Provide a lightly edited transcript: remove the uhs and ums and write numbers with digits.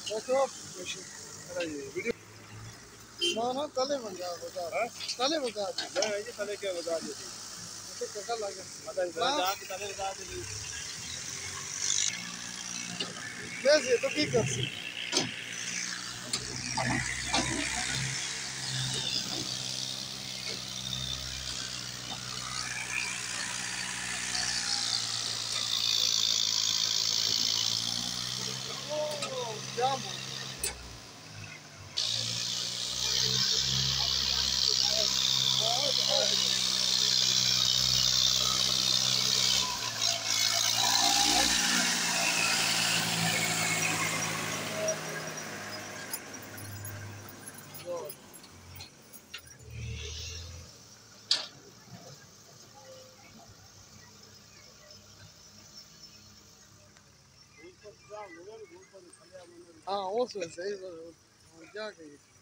देखो वीडियो ना तले बजा बजा तले बजा नहीं ये तले क्या बजा दे तो कटा लगे मतलब जा के तले बजा दे कैसे तो की कर सी जाम हाँ वो सही जा गई